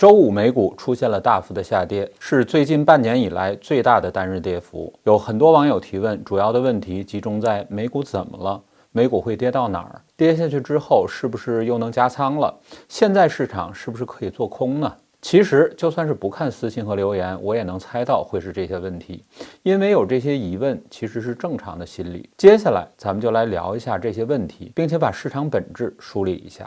周五美股出现了大幅的下跌，是最近半年以来最大的单日跌幅。有很多网友提问，主要的问题集中在美股怎么了？美股会跌到哪儿？跌下去之后是不是又能加仓了？现在市场是不是可以做空呢？其实就算是不看私信和留言，我也能猜到会是这些问题，因为有这些疑问其实是正常的心理。接下来咱们就来聊一下这些问题，并且把市场本质梳理一下。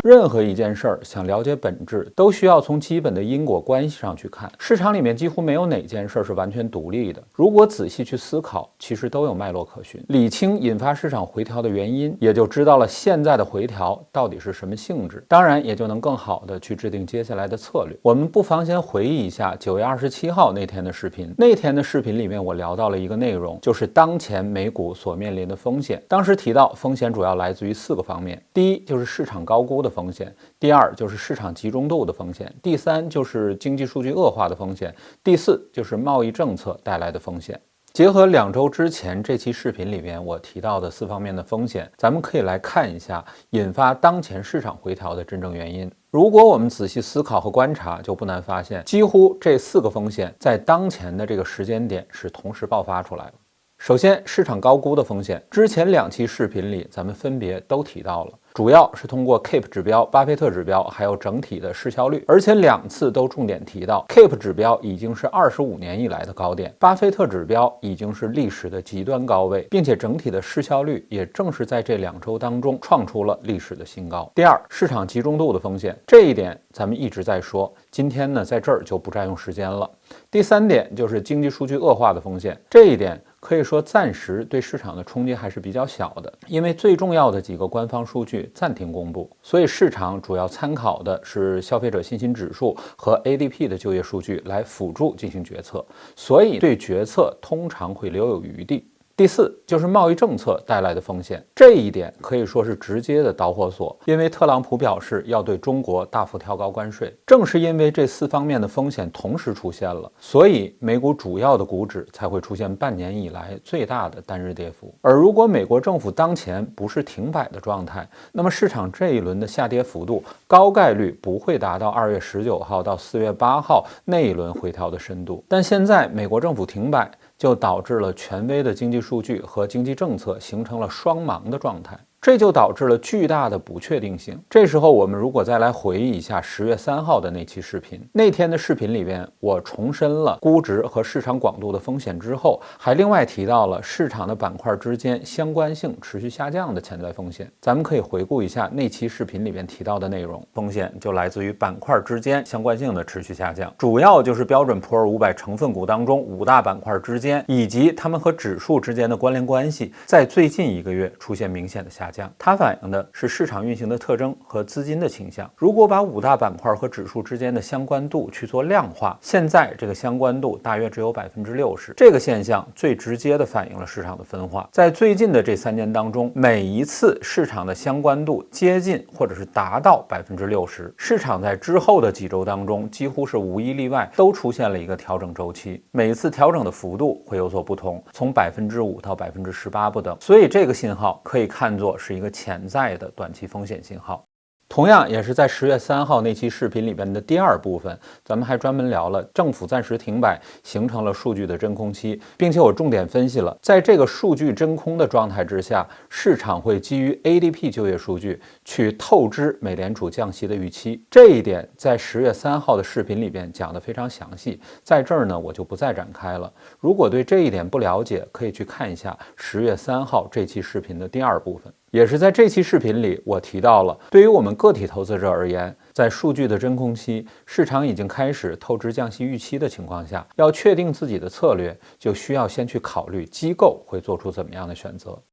任何一件事儿想了解本质，都需要从基本的因果关系上去看。市场里面几乎没有哪件事是完全独立的，如果仔细去思考，其实都有脉络可循。理清引发市场回调的原因，也就知道了现在的回调到底是什么性质，当然也就能更好的去制定接下来的策略。我们不妨先回忆一下9月27号那天的视频。那天的视频里面，我聊到了一个内容，就是当前美股所面临的风险。当时提到风险主要来自于4个方面，第一就是市场高估的风险，第二就是市场集中度的风险，第三就是经济数据恶化的风险，第四就是贸易政策带来的风险。结合2周之前这期视频里面我提到的4方面的风险，咱们可以来看一下引发当前市场回调的真正原因。如果我们仔细思考和观察，就不难发现，几乎这4个风险在当前的这个时间点是同时爆发出来了。首先，市场高估的风险，之前2期视频里咱们分别都提到了，主要是通过 KEEP 指标、巴菲特指标，还有整体的市销率，而且2次都重点提到 KEEP 指标已经是25年以来的高点，巴菲特指标已经是历史的极端高位，并且整体的市销率也正是在这2周当中创出了历史的新高。第二，市场集中度的风险，这一点咱们一直在说，今天呢在这儿就不占用时间了。第3点就是经济数据恶化的风险，这一点可以说暂时对市场的冲击还是比较小的，因为最重要的几个官方数据暂停公布，所以市场主要参考的是消费者信心指数和 ADP 的就业数据来辅助进行决策，所以对决策通常会留有余地。第4就是贸易政策带来的风险，这一点可以说是直接的导火索，因为特朗普表示要对中国大幅调高关税，正是因为这4方面的风险同时出现了，所以美股主要的股指才会出现半年以来最大的单日跌幅。而如果美国政府当前不是停摆的状态，那么市场这一轮的下跌幅度高概率不会达到2月19号到4月8号那一轮回调的深度，但现在美国政府停摆，就导致了权威的经济数据和经济政策形成了双盲的状态，这就导致了巨大的不确定性。这时候我们如果再来回忆一下10月3号的那期视频，那天的视频里边我重申了估值和市场广度的风险之后，还另外提到了市场的板块之间相关性持续下降的潜在风险。咱们可以回顾一下那期视频里边提到的内容，风险就来自于板块之间相关性的持续下降，主要就是标准普尔500成分股当中5大板块之间以及它们和指数之间的关联关系在最近1个月出现明显的下降，它反映的是市场运行的特征和资金的倾向。如果把5大板块和指数之间的相关度去做量化，现在这个相关度大约只有60%，这个现象最直接的反映了市场的分化。在最近的这3年当中，每一次市场的相关度接近或者是达到60%，市场在之后的几周当中几乎是无一例外都出现了一个调整周期，每一次调整的幅度会有所不同，从5%到18%不等，所以这个信号可以看作是一个潜在的短期风险信号。同样也是在10月3号那期视频里边的第2部分，咱们还专门聊了政府暂时停摆形成了数据的真空期，并且我重点分析了在这个数据真空的状态之下，市场会基于 ADP 就业数据去透支美联储降息的预期。这一点在10月3号的视频里边讲得非常详细，在这儿呢我就不再展开了。如果对这一点不了解，可以去看一下10月3号这期视频的第2部分。也是在这期视频里，我提到了，对于我们个体投资者而言，在数据的真空期，市场已经开始透支降息预期的情况下，要确定自己的策略，就需要先去考虑机构会做出怎么样的选择。